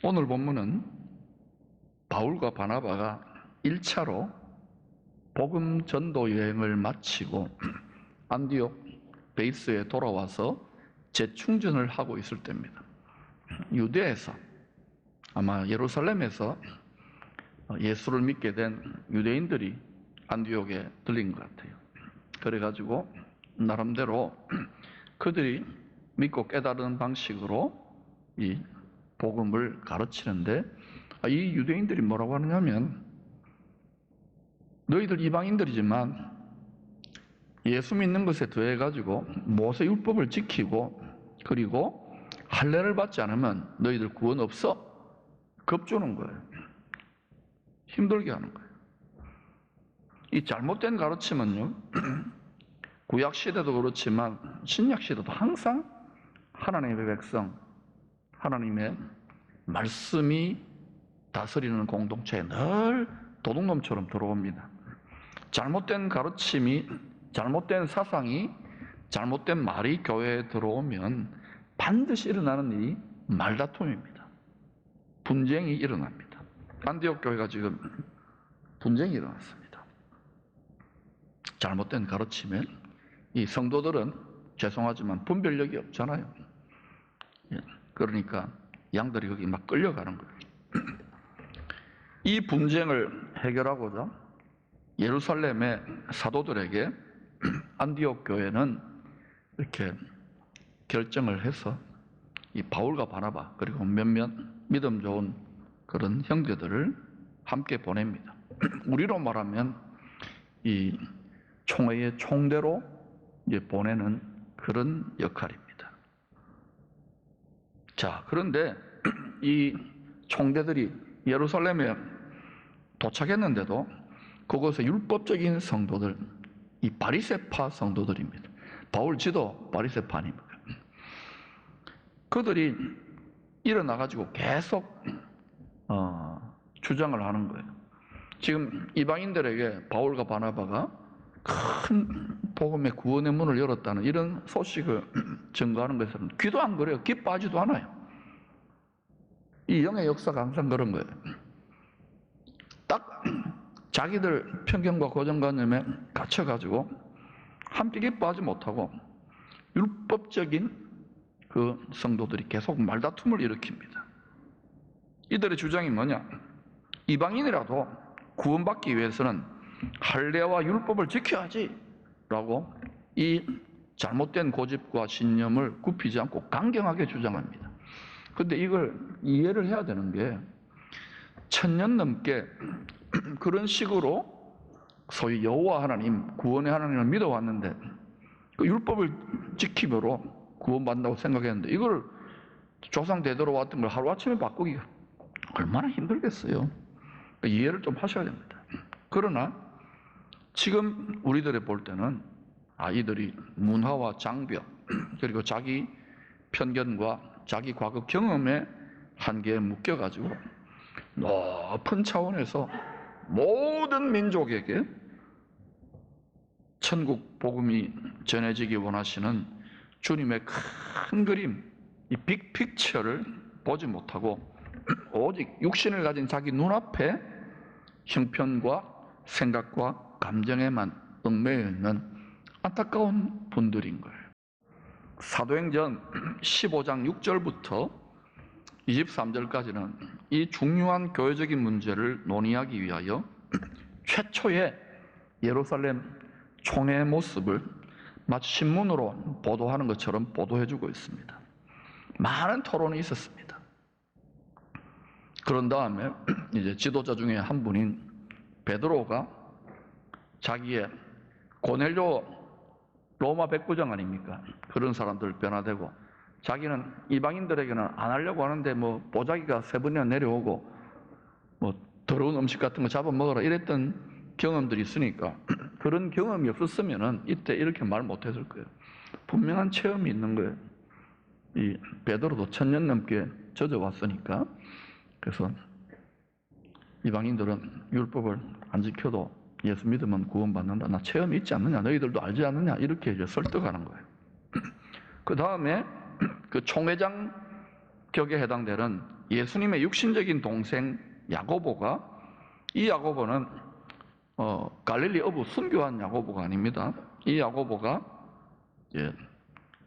오늘 본문은 바울과 바나바가 1차로 복음 전도 여행을 마치고 안디옥 베이스에 돌아와서 재충전을 하고 있을 때입니다. 유대에서, 아마 예루살렘에서 예수를 믿게 된 유대인들이 안디옥에 들린 것 같아요. 그래가지고 나름대로 그들이 믿고 깨달은 방식으로 이 복음을 가르치는데, 이 유대인들이 뭐라고 하느냐면, 너희들 이방인들이지만 예수 믿는 것에 더해가지고 모세 율법을 지키고 그리고 할례를 받지 않으면 너희들 구원 없어. 겁주는 거예요. 힘들게 하는 거예요. 이 잘못된 가르침은요, 구약 시대도 그렇지만 신약 시대도 항상 하나님의 백성, 하나님의 말씀이 다스리는 공동체에 늘 도둑놈처럼 들어옵니다. 잘못된 가르침이, 잘못된 사상이, 잘못된 말이 교회에 들어오면 반드시 일어나는 일이 말다툼입니다. 분쟁이 일어납니다. 안디옥 교회가 지금 분쟁이 일어났습니다. 잘못된 가르침에 이 성도들은 죄송하지만 분별력이 없잖아요. 그러니까 양들이 거기 막 끌려가는 거예요. 이 분쟁을 해결하고자 예루살렘의 사도들에게 안디옥 교회는 이렇게 결정을 해서 이 바울과 바나바 그리고 몇몇 믿음 좋은 그런 형제들을 함께 보냅니다. 우리로 말하면 이 총회의 총대로 이제 보내는 그런 역할입니다. 자, 그런데 이 총대들이 예루살렘에 도착했는데도 그곳에 율법적인 성도들, 이 바리새파 성도들입니다. 바울 지도 바리새파 아닙니까? 그들이 일어나가지고 계속 주장을 하는 거예요. 지금 이방인들에게 바울과 바나바가 큰 복음의 구원의 문을 열었다는 이런 소식을 증거하는 것은 귀도 안 그래요. 기뻐하지도 않아요. 이 영의 역사가 항상 그런 거예요. 딱 자기들 편견과 고정관념에 갇혀가지고 함께 기뻐하지 못하고 율법적인 그 성도들이 계속 말다툼을 일으킵니다. 이들의 주장이 뭐냐? 이방인이라도 구원받기 위해서는 할례와 율법을 지켜야지 라고 이 잘못된 고집과 신념을 굽히지 않고 강경하게 주장합니다. 그런데 이걸 이해를 해야 되는 게 1000년 넘게 그런 식으로 소위 여호와 하나님, 구원의 하나님을 믿어왔는데 그 율법을 지킴으로 구원받는다고 생각했는데 이걸 조상 대대로 왔던 걸 하루아침에 바꾸기가 얼마나 힘들겠어요. 이해를 좀 하셔야 됩니다. 그러나 지금 우리들이 볼 때는 이들이 문화와 장벽 그리고 자기 편견과 자기 과거 경험의 한계에 묶여가지고 높은 차원에서 모든 민족에게 천국 복음이 전해지기 원하시는 주님의 큰 그림, 이 빅픽처를 보지 못하고 오직 육신을 가진 자기 눈앞에 형편과 생각과 감정에만 얽매여 있는 안타까운 분들인 거예요. 사도행전 15장 6절부터 23절까지는 이 중요한 교회적인 문제를 논의하기 위하여 최초의 예루살렘 총회의 모습을 마치 신문으로 보도하는 것처럼 보도해주고 있습니다. 많은 토론이 있었습니다. 그런 다음에 이제 지도자 중에 한 분인 베드로가 자기의 고넬료 로마 백부장 아닙니까? 그런 사람들 변화되고 자기는 이방인들에게는 안 하려고 하는데 뭐 보자기가 3번이나 내려오고 뭐 더러운 음식 같은 거 잡아 먹어라 이랬던 경험들이 있으니까 그런 경험이 없었으면은 이때 이렇게 말 못했을 거예요. 분명한 체험이 있는 거예요. 이 베드로도 1000년 넘게 젖어왔으니까. 그래서 이방인들은 율법을 안 지켜도 예수 믿으면 구원받는다. 나 체험이 있지 않느냐? 너희들도 알지 않느냐? 이렇게 이제 설득하는 거예요. 그 다음에 그 총회장 격에 해당되는 예수님의 육신적인 동생 야고보가, 이 야고보는 갈릴리 어부 순교한 야고보가 아닙니다. 이 야고보가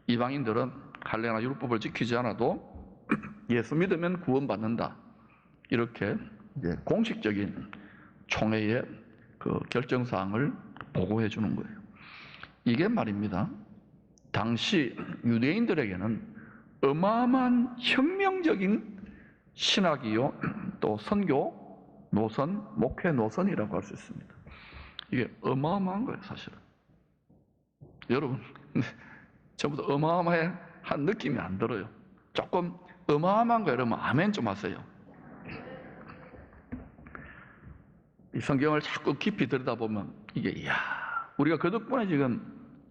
이방인들은 할례나 율법을 지키지 않아도 예수 믿으면 구원받는다, 이렇게 공식적인 총회의 그 결정사항을 보고해 주는 거예요. 이게 말입니다, 당시 유대인들에게는 어마어마한 혁명적인 신학이요, 또 선교 노선, 목회 노선이라고 할 수 있습니다. 이게 어마어마한 거예요, 사실은. 여러분, 전부 다 어마어마한 느낌이 안 들어요. 조금 어마어마한 거 여러분 아멘 좀 하세요. 이 성경을 자꾸 깊이 들여다보면 이게, 이야, 우리가 그 덕분에 지금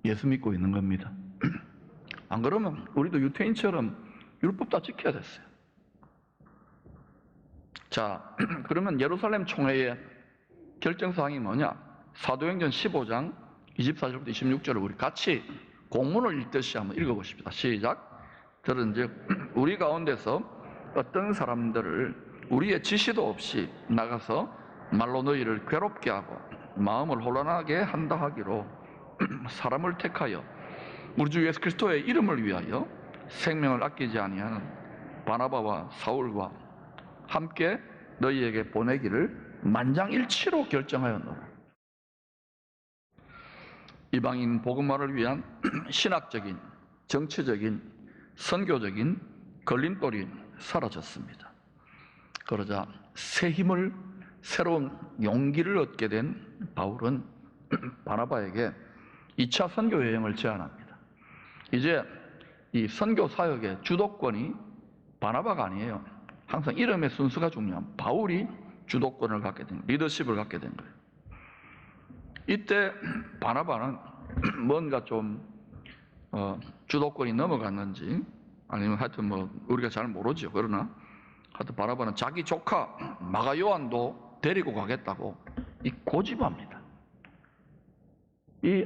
예수 믿고 있는 겁니다. 안 그러면 우리도 유태인처럼 율법 다 지켜야 됐어요. 자, 그러면 예루살렘 총회의 결정사항이 뭐냐? 사도행전 15장 24절부터 26절을 우리 같이 공문을 읽듯이 한번 읽어보십시다. 시작. 들은즉 우리 가운데서 어떤 사람들을 우리의 지시도 없이 나가서 말로 너희를 괴롭게 하고 마음을 혼란하게 한다 하기로 사람을 택하여 우리 주 예수 그리스도의 이름을 위하여 생명을 아끼지 아니하는 바나바와 사울과 함께 너희에게 보내기를 만장일치로 결정하였노라. 이방인 복음화를 위한 신학적인, 정치적인, 선교적인 걸림돌이 사라졌습니다. 그러자 새 힘을, 새로운 용기를 얻게 된 바울은 바나바에게 2차 선교 여행을 제안합니다. 이제 이 선교 사역의 주도권이 바나바가 아니에요. 항상 이름의 순서가 중요한 바울이 주도권을 갖게 된, 리더십을 갖게 된 거예요. 이때 바나바는 뭔가 좀 주도권이 넘어갔는지, 아니면 하여튼 우리가 잘 모르죠. 그러나 하여튼 바나바는 자기 조카 마가 요한도 데리고 가겠다고 고집합니다. 이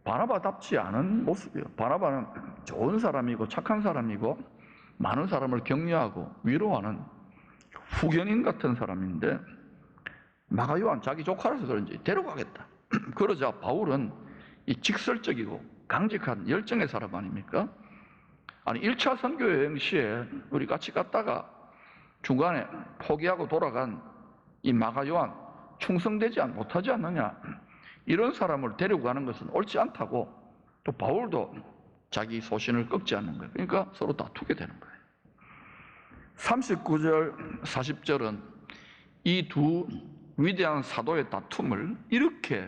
바나바답지 않은 모습이에요. 바나바는 좋은 사람이고 착한 사람이고 많은 사람을 격려하고 위로하는 후견인 같은 사람인데, 마가 요한 자기 조카라서 그런지 데려가겠다. 그러자 바울은 이 직설적이고 강직한 열정의 사람 아닙니까? 아니 1차 선교 여행 시에 우리 같이 갔다가 중간에 포기하고 돌아간 이 마가 요한 충성되지 못하지 않느냐, 이런 사람을 데리고 가는 것은 옳지 않다고 또 바울도 자기 소신을 꺾지 않는 거예요. 그러니까 서로 다투게 되는 거예요. 39절, 40절은 이 두 위대한 사도의 다툼을 이렇게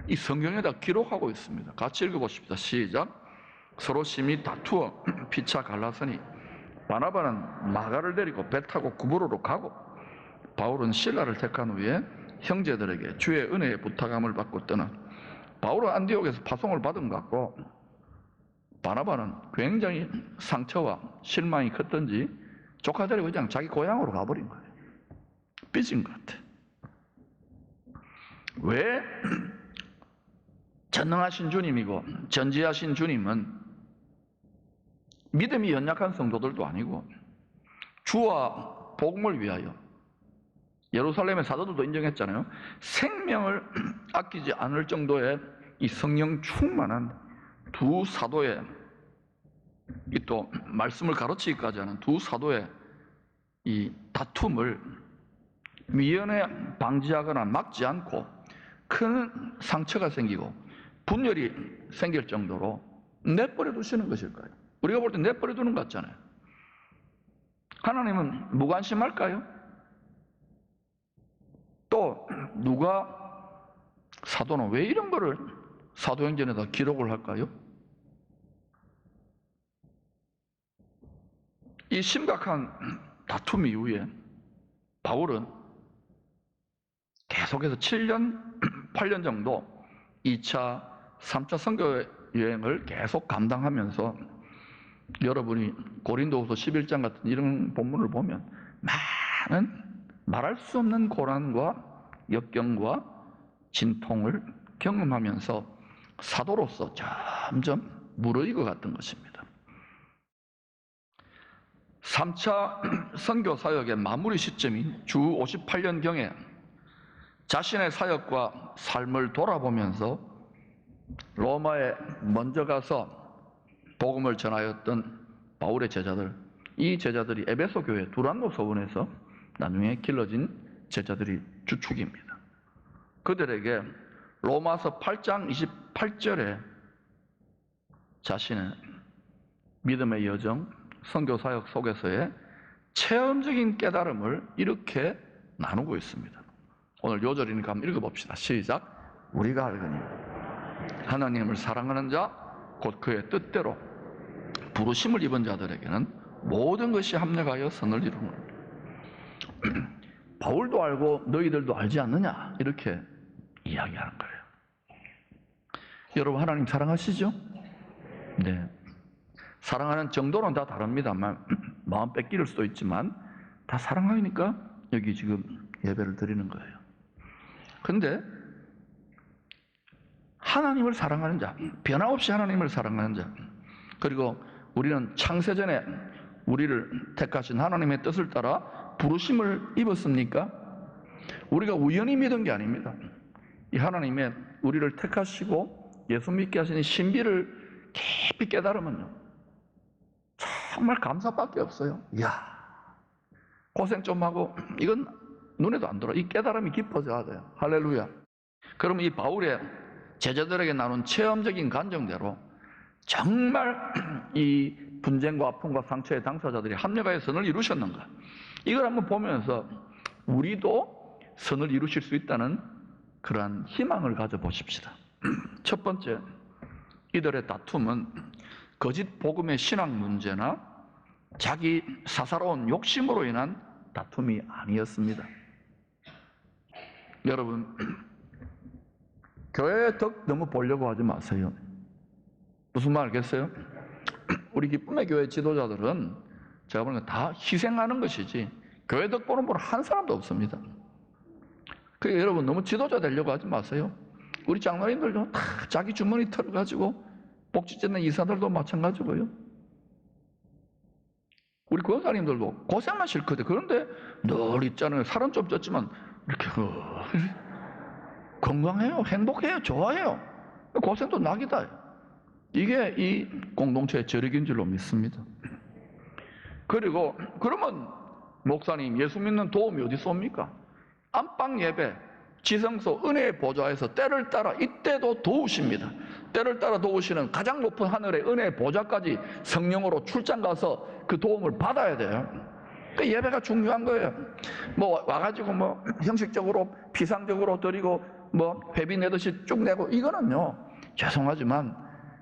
이 성경에다 기록하고 있습니다. 같이 읽어보십시다. 시작. 서로 심히 다투어 피차 갈라서니 바나바는 마가를 데리고 배 타고 구브로로 가고 바울은 실라를 택한 후에 형제들에게 주의 은혜의 부탁함을 받고 떠나 바울은 안디옥에서 파송을 받은 것 같고 바나바는 굉장히 상처와 실망이 컸던지 조카들이 그냥 자기 고향으로 가버린 거예요. 삐진 것 같아. 왜? 전능하신 주님이고 전지하신 주님은 믿음이 연약한 성도들도 아니고 주와 복음을 위하여, 예루살렘의 사도들도 인정했잖아요. 생명을 아끼지 않을 정도의 이 성령 충만한 두 사도의, 이 또 말씀을 가르치기까지 하는 두 사도의 이 다툼을 미연에 방지하거나 막지 않고 큰 상처가 생기고 분열이 생길 정도로 내버려 두시는 것일까요? 우리가 볼 때 내버려 두는 것 같잖아요. 하나님은 무관심할까요? 또 누가, 사도는 왜 이런 거를 사도행전에다 기록을 할까요? 이 심각한 다툼 이후에 바울은 계속해서 7년, 8년 정도 2차, 3차 선교 여행을 계속 감당하면서, 여러분이 고린도후서 11장 같은 이런 본문을 보면 많은 말할 수 없는 고난과 역경과 진통을 경험하면서 사도로서 점점 무르익어 갔던 것입니다. 3차 선교 사역의 마무리 시점인 주 58년경에 자신의 사역과 삶을 돌아보면서 로마에 먼저 가서 복음을 전하였던 바울의 제자들, 이 제자들이 에베소 교회 두란노 서원에서 나중에 길러진 제자들이 주축입니다. 그들에게 로마서 8장 28절에 자신의 믿음의 여정, 선교 사역 속에서의 체험적인 깨달음을 이렇게 나누고 있습니다. 오늘 요절이니까 한번 읽어봅시다. 시작. 우리가 알거니 하나님을 사랑하는 자 곧 그의 뜻대로 부르심을 입은 자들에게는 모든 것이 합력하여 선을 이루는 바울도 알고 너희들도 알지 않느냐 이렇게 이야기하는 거예요. 여러분 하나님 사랑하시죠? 네. 사랑하는 정도는 다 다릅니다만 마음 뺏길 수도 있지만 다 사랑하니까 여기 지금 예배를 드리는 거예요. 근데 하나님을 사랑하는 자, 변함없이 하나님을 사랑하는 자, 그리고 우리는 창세전에 우리를 택하신 하나님의 뜻을 따라 부르심을 입었습니까? 우리가 우연히 믿은 게 아닙니다. 이 하나님의 우리를 택하시고 예수 믿게 하시는 신비를 깊이 깨달으면요 정말 감사밖에 없어요. 이야, 고생 좀 하고 이건 눈에도 안 들어. 이 깨달음이 깊어져야 돼요. 할렐루야. 그럼 이 바울의 제자들에게 나눈 체험적인 간증대로 정말 이 분쟁과 아픔과 상처의 당사자들이 합력하여 선을 이루셨는가? 이걸 한번 보면서 우리도 선을 이루실 수 있다는 그러한 희망을 가져보십시다. 첫 번째, 이들의 다툼은 거짓 복음의 신앙 문제나 자기 사사로운 욕심으로 인한 다툼이 아니었습니다. 여러분, 교회의 덕 너무 보려고 하지 마세요. 무슨 말 알겠어요? 우리 기쁨의 교회 지도자들은 제가 보니까 다 희생하는 것이지 교회 덕 보는 분 한 사람도 없습니다. 그러니까 여러분 너무 지도자 되려고 하지 마세요. 우리 장로님들도 다 자기 주머니 털어가지고 복지전의 이사들도 마찬가지고요. 우리 권사님들도 고생만 싫거든. 그런데 늘 있잖아요. 살은 좀 쪘지만 이렇게 건강해요. 행복해요. 좋아해요. 고생도 낙이다. 이게 이 공동체의 저력인 줄로 믿습니다. 그리고 그러면 목사님 예수 믿는 도움이 어디서 옵니까? 안방 예배, 지성소 은혜의 보좌에서 때를 따라 이때도 도우십니다. 때를 따라 도우시는 가장 높은 하늘의 은혜의 보좌까지 성령으로 출장 가서 그 도움을 받아야 돼요. 그 예배가 중요한 거예요. 뭐 와가지고 뭐 형식적으로 피상적으로 드리고 뭐 회비 내듯이 쭉 내고 이거는요 죄송하지만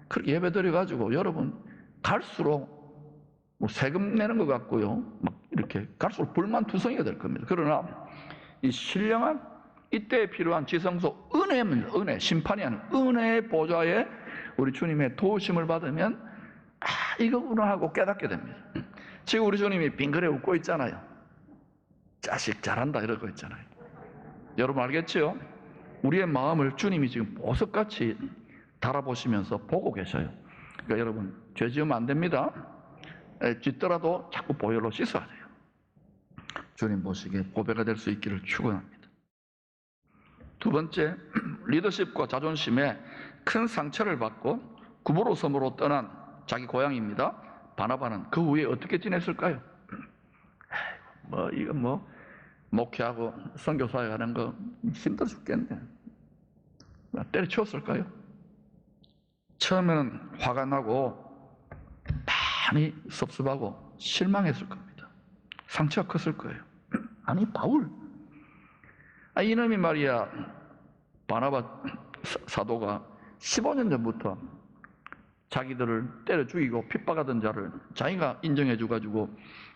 그렇게 예배 드려가지고 여러분 갈수록 뭐 세금 내는 것 같고요 막 이렇게 갈수록 불만투성이가 될 겁니다. 그러나 이 신령한 이때에 필요한 지성소 은혜입니다. 은혜, 심판이 아니라 은혜의 보좌에 우리 주님의 도우심을 받으면 아 이거구나 하고 깨닫게 됩니다. 지금 우리 주님이 빙그레 웃고 있잖아요. 자식 잘한다 이러고 있잖아요. 여러분 알겠죠? 우리의 마음을 주님이 지금 보석같이 달아보시면서 보고 계셔요. 그러니까 여러분 죄 지으면 안 됩니다. 짓더라도 자꾸 보혈로 씻어야 돼요. 주님 보시기에 보배가 될 수 있기를 축원합니다. 두 번째, 리더십과 자존심에 큰 상처를 받고 구보로 섬으로 떠난 자기 고향입니다. 바나바는 그 후에 어떻게 지냈을까요? 이거 목회하고 선교사에 가는 거 힘들어 죽겠네. 때려치웠을까요? 처음에는 화가 나고 많이 섭섭하고 실망했을 겁니다. 상처가 컸을 거예요. 아니 바울 이놈이 말이야 바나바 사도가 15년 전부터 자기들을 때려 죽이고 핍박하던 자를 자기가 인정해줘가지고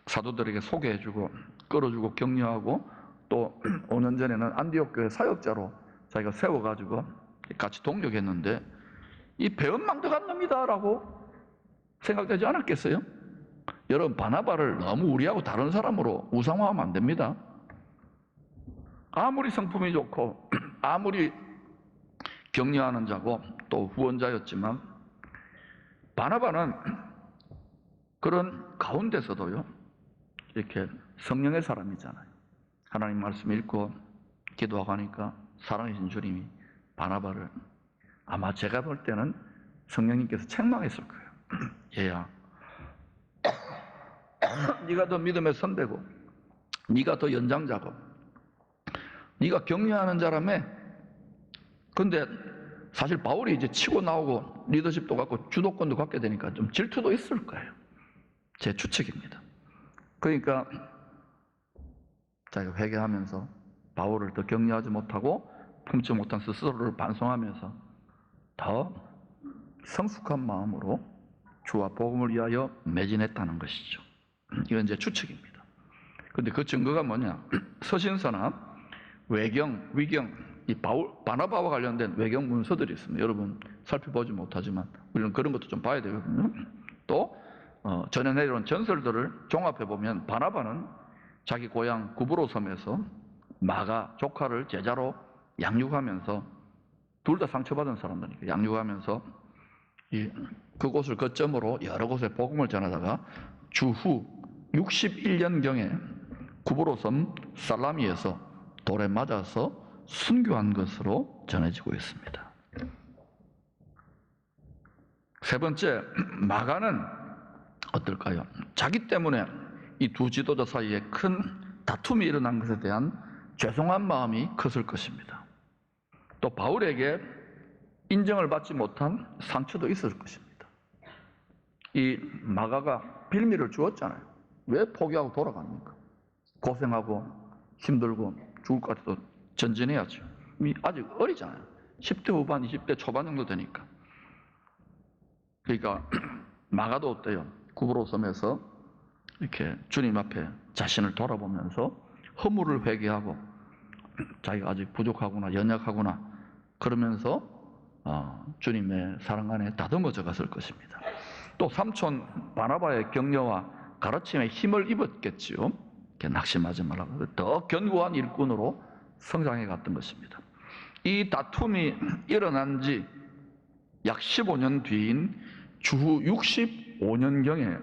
사도들에게 소개해주고 끌어주고 격려하고 또 5년 전에는 안디옥 교회 사역자로 자기가 세워가지고 같이 동력했는데 이 배은망덕한 놈이다라고 생각되지 않았겠어요? 여러분 바나바를 너무 우리하고 다른 사람으로 우상화하면 안 됩니다. 아무리 성품이 좋고 아무리 격려하는 자고 또 후원자였지만 바나바는 그런 가운데서도요 이렇게 성령의 사람이잖아요. 하나님 말씀 읽고 기도하고 하니까 사랑하신 주님이 바나바를 아마 제가 볼 때는 성령님께서 책망했을 거예요. 얘야, 네가 더 믿음의 선배고 네가 더 연장자고 네가 격려하는 자라며. 근데 사실 바울이 이제 치고 나오고 리더십도 갖고 주도권도 갖게 되니까 좀 질투도 있을 거예요. 제 추측입니다. 그러니까 자기가 회개하면서 바울을 더 격려하지 못하고 품지 못한 스스로를 반성하면서 더 성숙한 마음으로 주와 복음을 위하여 매진했다는 것이죠. 이건 이제 추측입니다. 그런데 그 증거가 뭐냐? 서신서나 외경, 위경, 이 바나바와 관련된 외경 문서들이 있습니다. 여러분 살펴보지 못하지만 우리는 그런 것도 좀 봐야 되거든요. 또 전해 내려온 전설들을 종합해 보면 바나바는 자기 고향 구브로 섬에서 마가 조카를 제자로 양육하면서, 둘 다 상처받은 사람들이니까 양육하면서 그곳을 거점으로 여러 곳에 복음을 전하다가 주후 61년경에 구브로 섬 살라미에서 돌에 맞아서 순교한 것으로 전해지고 있습니다. 세 번째, 마가는 어떨까요? 자기 때문에 이 두 지도자 사이에 큰 다툼이 일어난 것에 대한 죄송한 마음이 컸을 것입니다. 또 바울에게 인정을 받지 못한 상처도 있을 것입니다. 이 마가가 빌미를 주었잖아요. 왜 포기하고 돌아갑니까? 고생하고 힘들고 죽을 것 같아도 전진해야죠. 아직 어리잖아요. 10대 후반, 20대 초반 정도 되니까. 그러니까 마가도 어때요? 구브로 섬에서 이렇게 주님 앞에 자신을 돌아보면서 허물을 회개하고 자기가 아직 부족하구나, 연약하구나 그러면서 주님의 사랑 안에 다듬어져 갔을 것입니다. 또 삼촌 바나바의 격려와 가르침에 힘을 입었겠지요. 낙심하지 말라고 더 견고한 일꾼으로 성장해 갔던 것입니다. 이 다툼이 일어난 지 약 15년 뒤인 주후 65년경에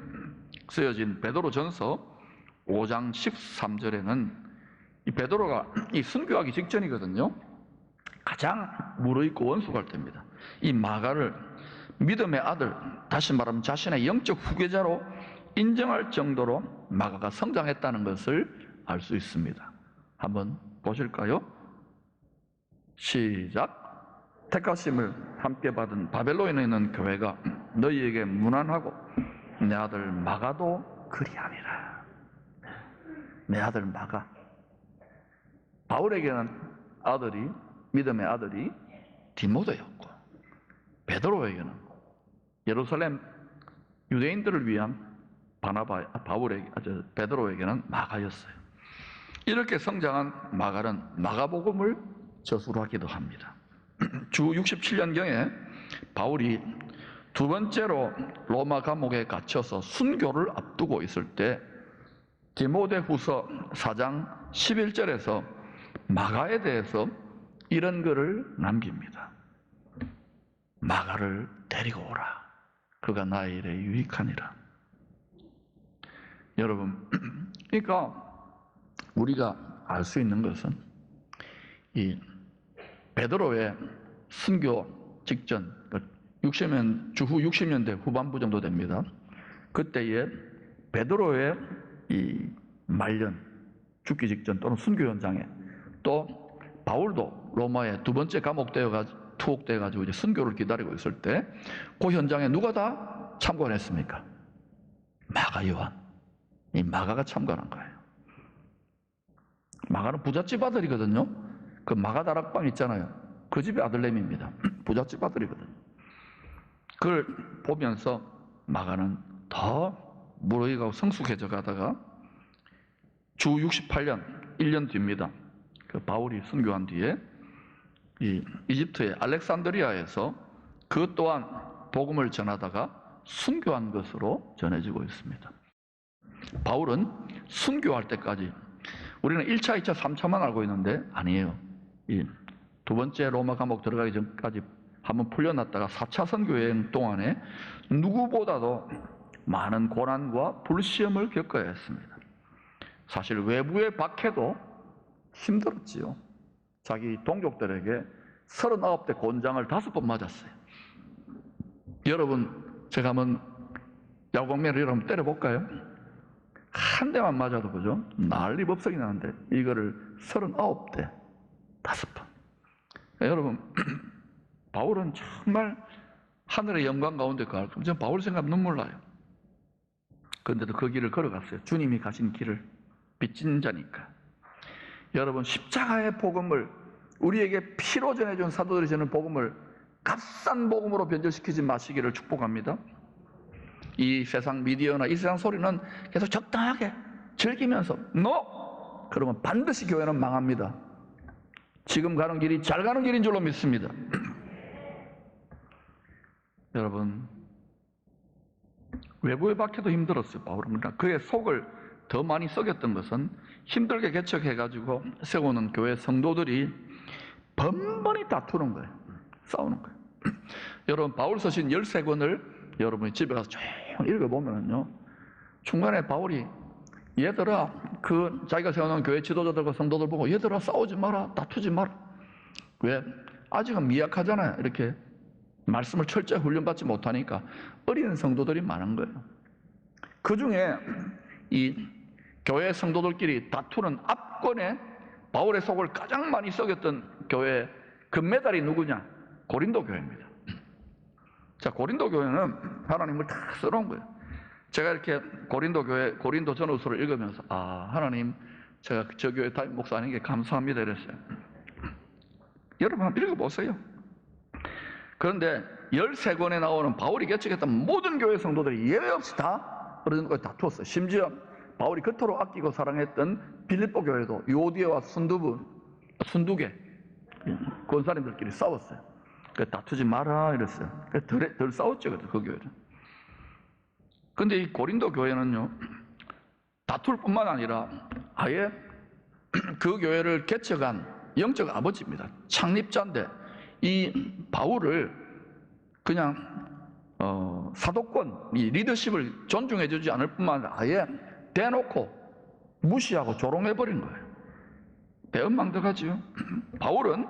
쓰여진 베드로전서 5장 13절에는 이 베드로가 이 순교하기 직전이거든요. 가장 무르익고 원수갈 때입니다. 이 마가를 믿음의 아들, 다시 말하면 자신의 영적 후계자로 인정할 정도로 마가가 성장했다는 것을 알 수 있습니다. 한번 보실까요? 시작. 택하심을 함께 받은 바벨론에 있는 교회가 너희에게 무난하고 내 아들 마가도 그리하니라. 내 아들 마가. 바울에게는 아들이, 믿음의 아들이 디모데였고, 베드로에게는 예루살렘 유대인들을 위한 베드로에게는 마가였어요. 이렇게 성장한 마가는 마가복음을 저술하기도 합니다. 주 67년경에 바울이 두 번째로 로마 감옥에 갇혀서 순교를 앞두고 있을 때 디모데후서 4장 11절에서 마가에 대해서 이런 글을 남깁니다. 마가를 데리고 오라. 그가 나의 일에 유익하니라. 여러분, 그러니까 우리가 알 수 있는 것은 이 베드로의 순교 직전, 주후 60년대 후반부 정도 됩니다. 그때에 베드로의 이 말년, 죽기 직전 또는 순교 현장에, 또 바울도 로마에 두 번째 투옥되어가지고 이제 순교를 기다리고 있을 때 그 현장에 누가 다 참관했습니까? 마가 요한. 이 마가가 참관한 거예요. 마가는 부잣집 아들이거든요. 그 마가 다락방 있잖아요. 그 집의 아들내미입니다. 부잣집 아들이거든요. 그걸 보면서 마가는 더 무르익고 성숙해져 가다가 주 68년, 1년 뒤입니다. 그 바울이 순교한 뒤에 이 이집트의 알렉산드리아에서 그 또한 복음을 전하다가 순교한 것으로 전해지고 있습니다. 바울은 순교할 때까지, 우리는 1차, 2차, 3차만 알고 있는데 아니에요. 이 두 번째 로마 감옥 들어가기 전까지 한번 풀려났다가 4차 선교 여행 동안에 누구보다도 많은 고난과 불시험을 겪어야 했습니다. 사실 외부의 박해도 힘들었지요. 자기 동족들에게 39대 곤장을 5번 맞았어요. 여러분, 제가 한번 야구공매를 여러분 때려볼까요? 한 대만 맞아도 그죠? 난리 법석이 나는데 이거를 39대 5번. 여러분, 바울은 정말 하늘의 영광 가운데 가을 저는 바울 생각하면 눈물 나요. 그런데도 그 길을 걸어갔어요. 주님이 가신 길을. 빚진 자니까. 여러분, 십자가의 복음을, 우리에게 피로 전해준 사도들이 전하는 복음을 값싼 복음으로 변절시키지 마시기를 축복합니다. 이 세상 미디어나 이 세상 소리는 계속 적당하게 즐기면서 NO! 그러면 반드시 교회는 망합니다. 지금 가는 길이 잘 가는 길인 줄로 믿습니다. 여러분, 외부의 박해도 힘들었어요. 바울은. 그의 속을 더 많이 썩였던 것은 힘들게 개척해가지고 세우는 교회 성도들이 번번이 다투는 거예요. 싸우는 거예요. 여러분, 바울 서신 13권을 여러분이 집에 가서 조용히 읽어보면요, 중간에 바울이 얘들아, 자기가 세워놓은 교회 지도자들과 성도들 보고 얘들아, 싸우지 마라, 다투지 마라. 왜? 아직은 미약하잖아요. 이렇게 말씀을 철저히 훈련받지 못하니까 어린 성도들이 많은 거예요. 그 중에 이 교회 성도들끼리 다투는 앞권에 바울의 속을 가장 많이 썩였던 교회 금메달이 누구냐? 고린도 교회입니다. 자, 고린도 교회는 하나님을 다 써놓은 거예요. 제가 이렇게 고린도 교회, 고린도 전후서를 읽으면서 하나님, 제가 저 교회 담임 목사 아닌 게 감사합니다 이랬어요. 여러분 한번 읽어보세요. 그런데 13권에 나오는 바울이 개척했던 모든 교회 성도들이 예외 없이 다 그런 걸 다투었어요. 심지어 바울이 그토록 아끼고 사랑했던 빌립보 교회도 요디에와 순두계 권사님들끼리 싸웠어요. 다투지 마라 이랬어요. 덜 싸웠죠, 그 교회는. 근데 이 고린도 교회는요, 다툴 뿐만 아니라 아예 그 교회를 개척한 영적 아버지입니다. 창립자인데 이 바울을 그냥 사도권, 이 리더십을 존중해주지 않을 뿐만 아니라 아예 대놓고 무시하고 조롱해버린 거예요. 대언망덕하지요. 바울은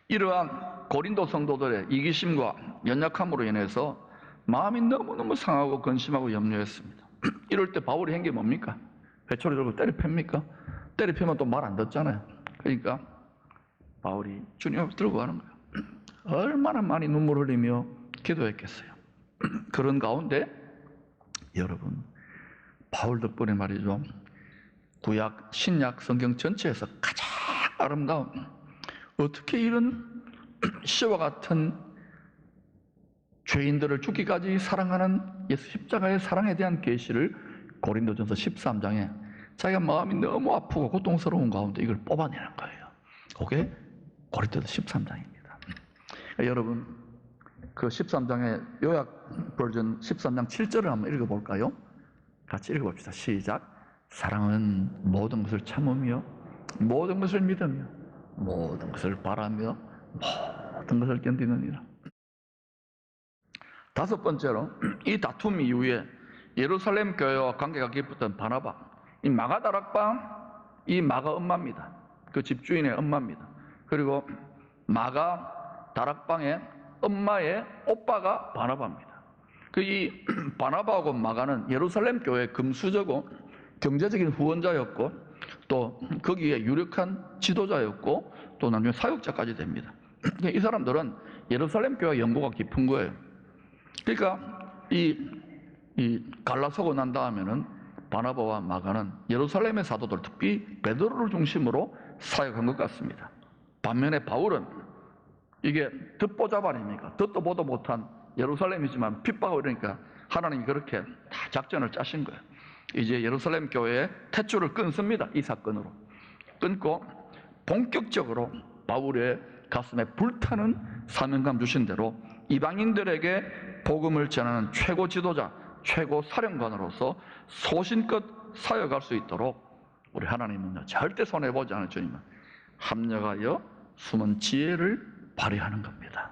이러한 고린도 성도들의 이기심과 연약함으로 인해서 마음이 너무너무 상하고 근심하고 염려했습니다. 이럴 때 바울이 한 게 뭡니까? 회초리 들고 때려 팹니까? 때려 패면 또 말 안 듣잖아요. 그러니까 바울이 주님 앞에 들고 가는 거예요. 얼마나 많이 눈물 흘리며 기도했겠어요. 그런 가운데 여러분, 바울 덕분에 말이죠, 구약, 신약 성경 전체에서 가장 아름다운, 어떻게 이런 시와 같은 죄인들을 죽기까지 사랑하는 예수 십자가의 사랑에 대한 계시를 고린도전서 13장에 자기가 마음이 너무 아프고 고통스러운 가운데 이걸 뽑아내는 거예요. 그게 고린도전서 13장입니다. 여러분, 그 13장의 요약 버전 13장 7절을 한번 읽어볼까요? 같이 읽어봅시다. 시작. 사랑은 모든 것을 참으며 모든 것을 믿으며 모든 것을 바라며 모든 것을 견디느니라. 5번째로, 이 다툼 이후에 예루살렘 교회와 관계가 깊었던 바나바, 이 마가 다락방, 이 마가 엄마입니다. 그 집주인의 엄마입니다. 그리고 마가 다락방의 엄마의 오빠가 바나바입니다. 이 바나바하고 마가는 예루살렘 교회의 금수저고 경제적인 후원자였고 또 거기에 유력한 지도자였고 또 나중에 사역자까지 됩니다. 이 사람들은 예루살렘 교회 연고가 깊은 거예요. 그러니까 이 갈라서고 난 다음에는 바나바와 마가는 예루살렘의 사도들, 특히 베드로를 중심으로 사역한 것 같습니다. 반면에 바울은 이게 듣보잡 아닙니까? 듣도 보도 못한 예루살렘이지만 핍박을 이러니까 하나님이 그렇게 다 작전을 짜신 거예요. 이제 예루살렘 교회의 탯줄을 끊습니다. 이 사건으로 끊고 본격적으로 바울의 가슴에 불타는 사명감 주신 대로 이방인들에게 복음을 전하는 최고 지도자, 최고 사령관으로서 소신껏 사역할 수 있도록 우리 하나님은요, 절대 손해보지 않을 주님은 합력하여 숨은 지혜를 발휘하는 겁니다.